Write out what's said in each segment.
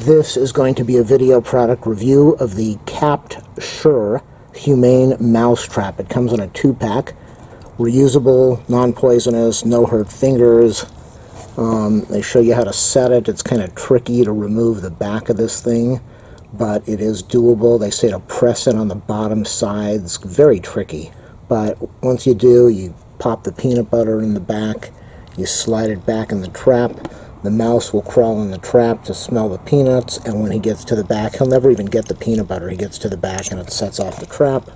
This is going to be a video product review of the CaptSure Humane mouse trap. It comes in a 2-pack, reusable, non-poisonous, no hurt fingers. They show you how to set it. It's kind of tricky to remove the back of this thing, but it is doable. They say to press it on the bottom sides. Very tricky, but once you do, you pop the peanut butter in the back, you slide it back in the trap. The mouse will crawl in the trap to smell the peanuts, and when he gets to the back, he'll never even get the peanut butter. He gets to the back and it sets off the trap.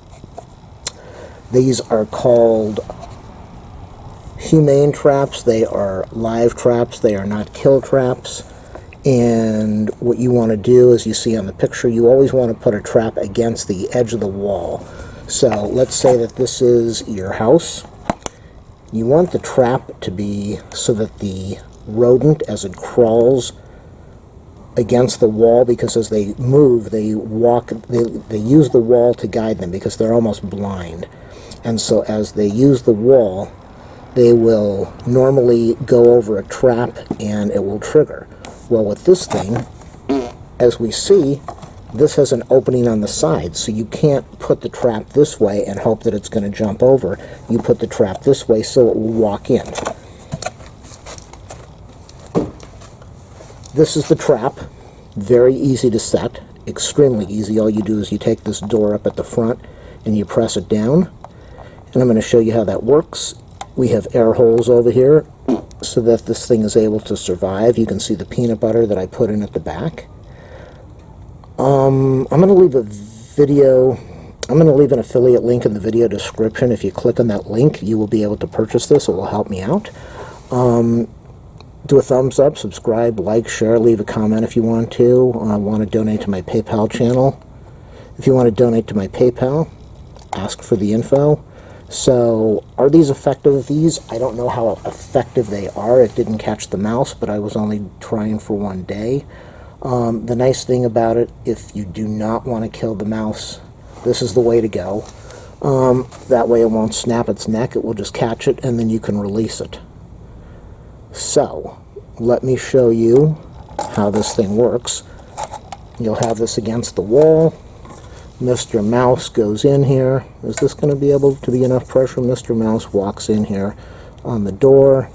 These are called Humane traps. They are live traps. They are not kill traps. And what you want to do, as you see on the picture, you always want to put a trap against the edge of the wall. So let's say that this is your house. You want the trap to be so that the rodent, as it crawls against the wall, because as they move, they use the wall to guide them because they're almost blind. And so as they use the wall, they will normally go over a trap and it will trigger. Well, with this thing, as we see, this has an opening on the side, so you can't put the trap this way and hope that it's going to jump over. You put the trap this way so it will walk in. This is the trap. Very easy to set. Extremely easy. All you do is you take this door up at the front and you press it down. And I'm going to show you how that works. We have air holes over here so that this thing is able to survive. You can see the peanut butter that I put in at the back. I'm going to leave a video. I'm going to leave an affiliate link in the video description. If you click on that link, you will be able to purchase this. It will help me out. Do a thumbs up, subscribe, like, share, leave a comment if you want to. Want to donate to my PayPal channel. If you want to donate to my PayPal, ask for the info. So, are these effective? I don't know how effective they are. It didn't catch the mouse, but I was only trying for one day. The nice thing about it, if you do not want to kill the mouse, this is the way to go. That way it won't snap its neck. It will just catch it, and then you can release it. So, let me show you how this thing works. You'll have this against the wall. Mr. Mouse goes in here. Is this going to be able to be enough pressure? Mr. Mouse walks in here on the door,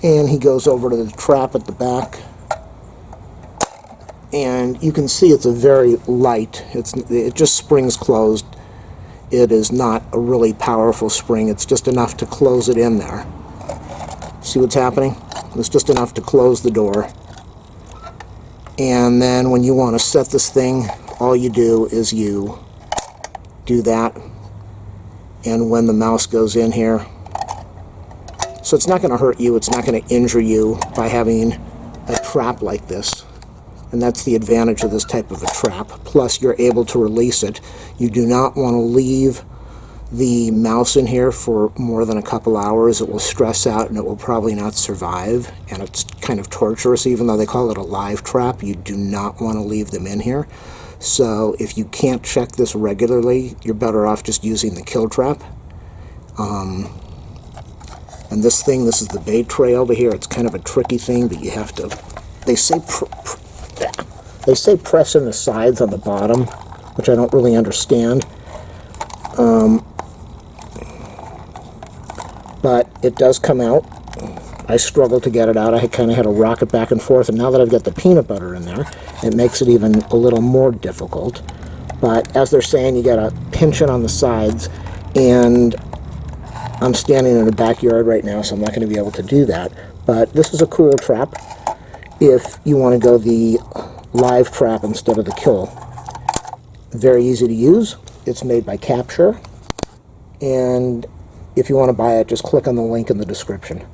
and he goes over to the trap at the back. And you can see it's a very light, it just springs closed. It is not a really powerful spring. It's just enough to close it in there. See what's happening? It's just enough to close the door. And then when you want to set this thing, all you do is you do that. And when the mouse goes in here, so it's not going to hurt you, it's not going to injure you by having a trap like this. And that's the advantage of this type of a trap. Plus, you're able to release it. You do not want to leave the mouse in here for more than a couple hours. It will stress out and it will probably not survive. And it's kind of torturous. Even though they call it a live trap, you do not want to leave them in here. So if you can't check this regularly, you're better off just using the kill trap. And this thing, this is the bait tray over here. It's kind of a tricky thing, but you have to, they say press in the sides on the bottom, which I don't really understand. But it does come out. I struggled to get it out. I kind of had to rock it back and forth, and now that I've got the peanut butter in there, it makes it even a little more difficult. But as they're saying, you gotta pinch it on the sides, and I'm standing in a backyard right now, so I'm not going to be able to do that. But this is a cool trap if you want to go the live trap instead of the kill. Very easy to use. It's made by CaptSure, and if you want to buy it, just click on the link in the description.